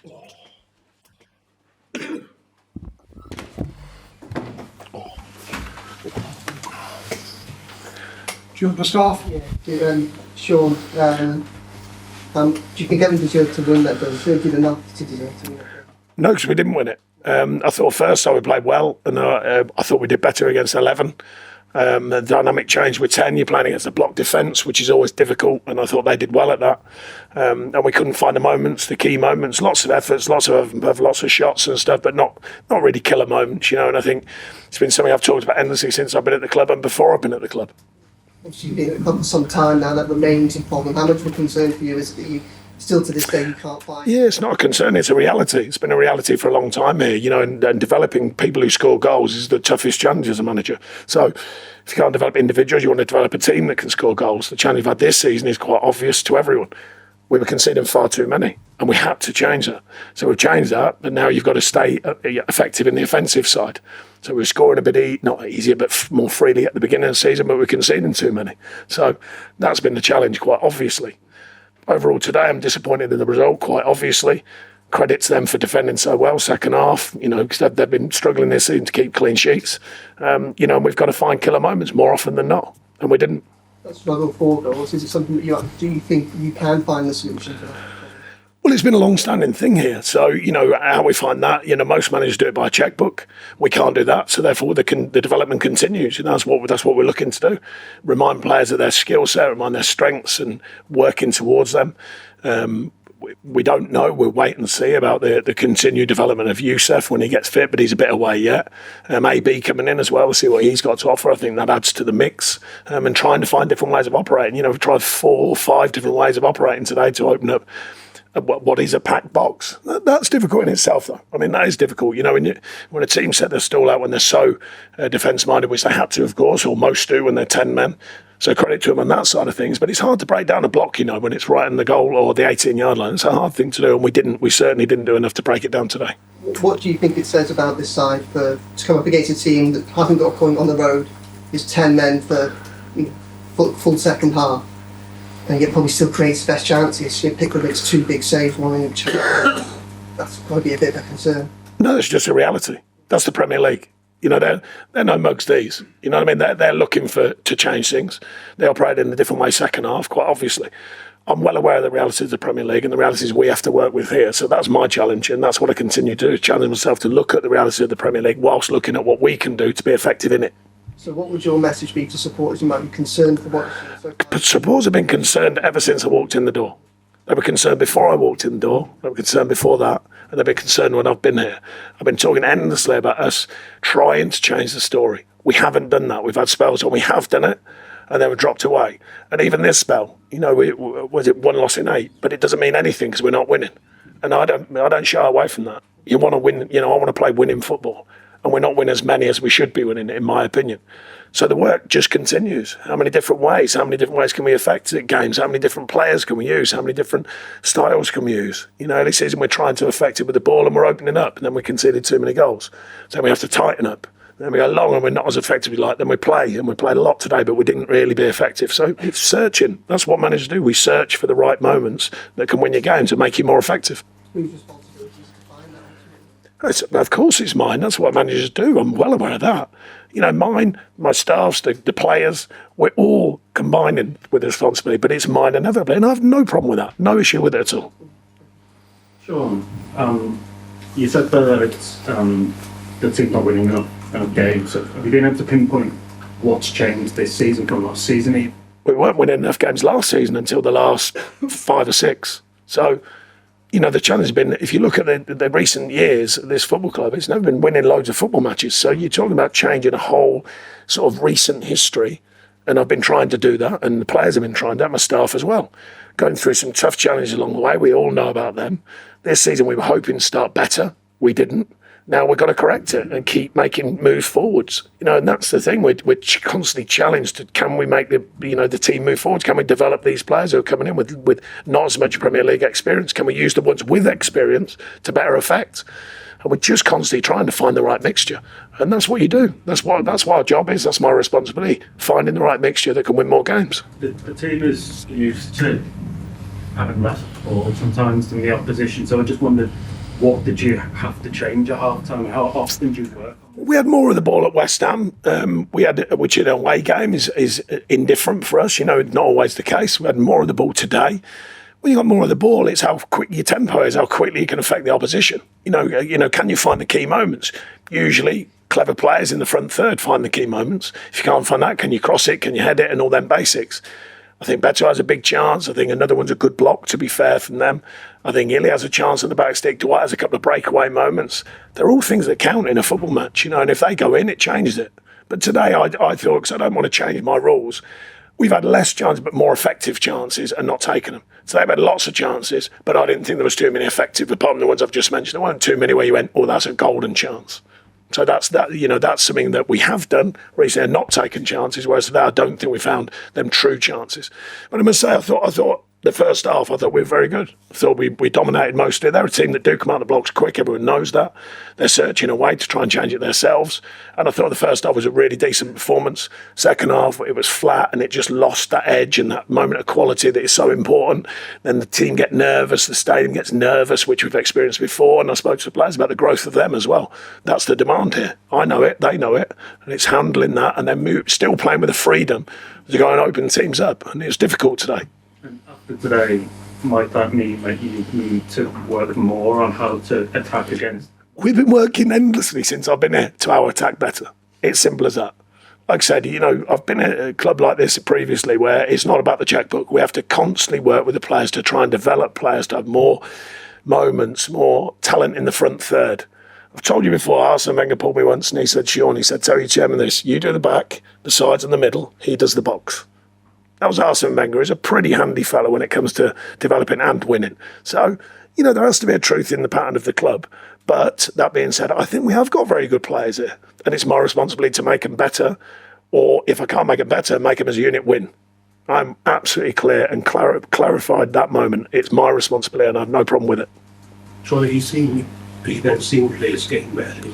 Do you want to start? Yeah, Sean, do you think Everton deserved to win that, but did enough to deserve to win it? No, because we didn't win it. I thought first time we played well, and I thought we did better against 11. The dynamic change with 10, you're playing against a block defence, which is always difficult, and I thought they did well at that. And we couldn't find the moments, the key moments, lots of efforts, lots of shots and stuff, but not really killer moments, you know. And I think it's been something I've talked about endlessly since I've been at the club and before I've been at the club. You've been at the club for some time now, that remains in problem. How much of a concern for you is it that you still to this day you can't find? Yeah, it's not a concern, it's a reality. It's been a reality for a long time here, you know, and developing people who score goals is the toughest challenge as a manager. So if you can't develop individuals, you want to develop a team that can score goals. The challenge we've had this season is quite obvious to everyone. We were conceding far too many, and we had to change that. So we've changed that, but now you've got to stay effective in the offensive side. So we're scoring a bit not easier, but more freely at the beginning of the season, but we're conceding too many. So that's been the challenge, quite obviously. Overall today, I'm disappointed in the result, quite obviously. Credit to them for defending so well second half, you know, because they've been struggling this season to keep clean sheets. You know, and we've got to find killer moments more often than not, and we didn't. That struggle for goals, is it something that do you think you can find the solution to that? Well, it's been a long-standing thing here. So, you know, how we find that, you know, most managers do it by a checkbook. We can't do that. So therefore the development continues. And that's what we're looking to do. Remind players of their skill set, remind their strengths and working towards them. We don't know. We'll wait and see about the continued development of Youssef when he gets fit, but he's a bit away yet. AB coming in as well, we'll see what he's got to offer. I think that adds to the mix. And trying to find different ways of operating. You know, we've tried 4 or 5 different ways of operating today to open up what is a packed box. That's difficult in itself, though. I mean, that is difficult. You know, when a team set their stall out when they're so defence-minded, which they had to, of course, or most do when they're 10 men. So credit to them on that side of things. But it's hard to break down a block, you know, when it's right in the goal or the 18-yard line. It's a hard thing to do, and we certainly didn't do enough to break it down today. What do you think it says about this side to come up against a team that hasn't got a point on the road, is 10 men for full second half? And yet probably still creates the best chances. Pickford makes 2 big saves, one in each other. That's got to be a bit of a concern. No, it's just a reality. That's the Premier League. You know, they're no mugs these. You know what I mean? They're looking to change things. They operate in a different way second half, quite obviously. I'm well aware of the reality of the Premier League and the realities we have to work with here. So that's my challenge, and that's what I continue to do, challenge myself to look at the reality of the Premier League whilst looking at what we can do to be effective in it. So what would your message be to supporters who might be concerned for what so far? Supporters have been concerned ever since I walked in the door. They were concerned before I walked in the door. They were concerned before that. And they've been concerned when I've been here. I've been talking endlessly about us trying to change the story. We haven't done that. We've had spells when we have done it, and then we dropped away. And even this spell, you know, was it 1 loss in 8? But it doesn't mean anything because we're not winning. And I don't shy away from that. You want to win, you know, I want to play winning football. And we're not winning as many as we should be winning, in my opinion. So the work just continues. How many different ways? How many different ways can we affect games? How many different players can we use? How many different styles can we use? You know, this season we're trying to affect it with the ball and we're opening up, and then we conceded too many goals. So we have to tighten up. Then we go long and we're not as effective as we like. Then we play, and we played a lot today, but we didn't really be effective. So it's searching. That's what managers do. We search for the right moments that can win your games and make you more effective. Whose responsibility is to find that? Of course it's mine. That's what managers do. I'm well aware of that. You know, mine, my staffs, the players, we're all combining with the responsibility, but it's mine inevitably. And I have no problem with that. No issue with it at all. Sean, you said that it's the team's not winning enough games. Have you been able to pinpoint what's changed this season from last season? We weren't winning enough games last season until the last 5 or 6. So, you know, the challenge has been, if you look at the recent years at this football club, it's never been winning loads of football matches. So you're talking about changing a whole sort of recent history. And I've been trying to do that, and the players have been trying that, my staff as well. Going through some tough challenges along the way. We all know about them. This season we were hoping to start better. We didn't. Now we've got to correct it and keep making moves forwards. You know, and that's the thing. We're constantly challenged to, can we make the team move forwards? Can we develop these players who are coming in with not as much Premier League experience? Can we use the ones with experience to better effect? And we're just constantly trying to find the right mixture. And that's what you do. That's what our job is. That's my responsibility. Finding the right mixture that can win more games. The team is used to having less ball sometimes than the opposition. So I just wondered, what did you have to change at half time? How often do you work? We had more of the ball at West Ham. We had, which in a away game is indifferent for us. Not always the case. We had more of the ball today. When you got more of the ball, it's how quick your tempo is, how quickly you can affect the opposition. Can you find the key moments? Usually, clever players in the front third find the key moments. If you can't find that, can you cross it? Can you head it? And all them basics. I think Beto has a big chance. I think another one's a good block, to be fair, from them. I think Illy has a chance at the back stick. Dwight has a couple of breakaway moments. They're all things that count in a football match, and if they go in, it changes it. But today, I thought, because I don't want to change my rules, we've had less chances but more effective chances and not taken them. So they've had lots of chances, but I didn't think there was too many effective, apart from the ones I've just mentioned. There weren't too many where you went, oh, that's a golden chance. So that's something that we have done recently, not taken chances, whereas today I don't think we found them true chances. But I must say, I thought the first half, I thought we were very good. I thought we dominated mostly. They're a team that do come out of the blocks quick. Everyone knows that. They're searching a way to try and change it themselves. And I thought the first half was a really decent performance. Second half, it was flat and it just lost that edge and that moment of quality that is so important. Then the team get nervous, the stadium gets nervous, which we've experienced before. And I spoke to the players about the growth of them as well. That's the demand here. I know it, they know it. And it's handling that and then still playing with the freedom to go and open teams up. And it was difficult today. After today, might that mean that you need to work more on how to attack against? We've been working endlessly since I've been here to our attack better. It's simple as that. Like I said, I've been at a club like this previously where it's not about the checkbook. We have to constantly work with the players to try and develop players to have more moments, more talent in the front third. I've told you before, Arsene Wenger pulled me once and he said, Sean, tell your chairman this, you do the back, the sides and the middle, he does the box. That was Arsene Wenger. He's a pretty handy fellow when it comes to developing and winning. So, there has to be a truth in the pattern of the club. But that being said, I think we have got very good players here. And it's my responsibility to make them better. Or if I can't make them better, make them as a unit win. I'm absolutely clear and clarified that moment. It's my responsibility and I have no problem with it. Surely you don't see players getting better.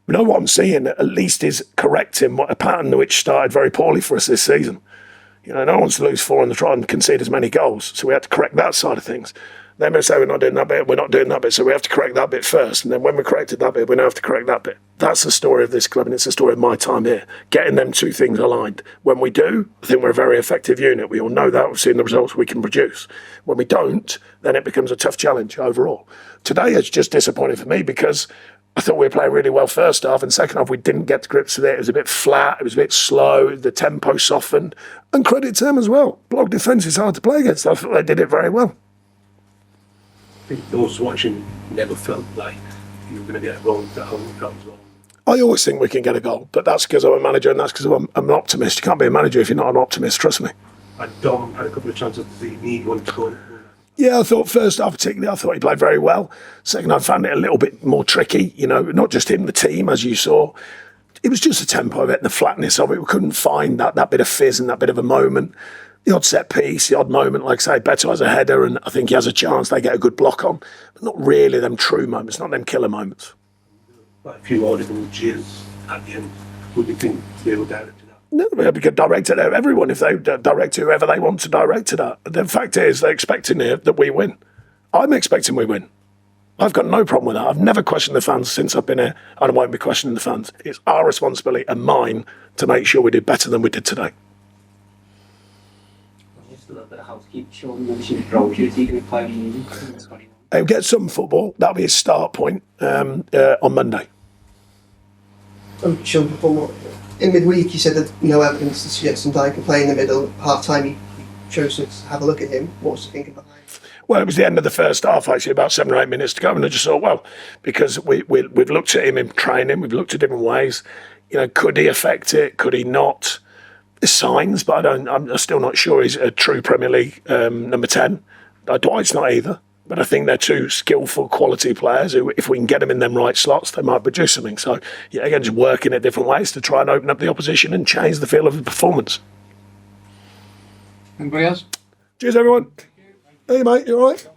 What I'm seeing at least is correcting a pattern which started very poorly for us this season. No one wants to lose 4 on the trot and concede as many goals. So we had to correct that side of things. Then we say we're not doing that bit, we're not doing that bit. So we have to correct that bit first. And then when we corrected that bit, we now have to correct that bit. That's the story of this club and it's the story of my time here. Getting them two things aligned. When we do, I think we're a very effective unit. We all know that. We've seen the results we can produce. When we don't, then it becomes a tough challenge overall. Today it's just disappointing for me because I thought we were playing really well first half, and second half we didn't get to grips with it. It was a bit flat, it was a bit slow, the tempo softened. And credit to them as well. Block defence is hard to play against. I thought they did it very well. I think those watching never felt like you were going to get it wrong at home comes on. I always think we can get a goal, but that's because I'm a manager and that's because I'm an optimist. You can't be a manager if you're not an optimist, trust me. And Dom had a couple of chances to need one to go. Yeah, I thought first half particularly, I thought he played very well. Second, I found it a little bit more tricky, not just him, the team, as you saw. It was just the tempo of it and the flatness of it. We couldn't find that bit of fizz and that bit of a moment. The odd set piece, the odd moment, like I say, Beto has a header and I think he has a chance, they get a good block on. But not really them true moments, not them killer moments. But a few audible cheers at the end. Would you think they were down to that? No, we could direct it at everyone if they direct whoever they want to direct it at. The fact is, they're expecting that we win. I'm expecting we win. I've got no problem with that. I've never questioned the fans since I've been here, and I won't be questioning the fans. It's our responsibility and mine to make sure we do better than we did today. Just a little bit of housekeeping. Sean mentioned Brochures. Are you going to play in 21? He'll get some football. That'll be his start point on Monday. Sean, in midweek you said that no evidence to suggest Ndiaye could play in the middle. Half-time you chose to have a look at him. What was the thinking behind? Well, it was the end of the first half, actually, about 7 or 8 minutes to go. And I just thought, well, because we've looked at him in training, we've looked at different ways. Could he affect it? Could he not? There's signs, but I'm still not sure he's a true Premier League number 10. Dwight's not either. But I think they're two skillful, quality players who, if we can get them in them right slots, they might produce something. So, yeah, again, just working at different ways to try and open up the opposition and change the feel of the performance. Anybody else? Cheers, everyone. Hey, mate, you all right?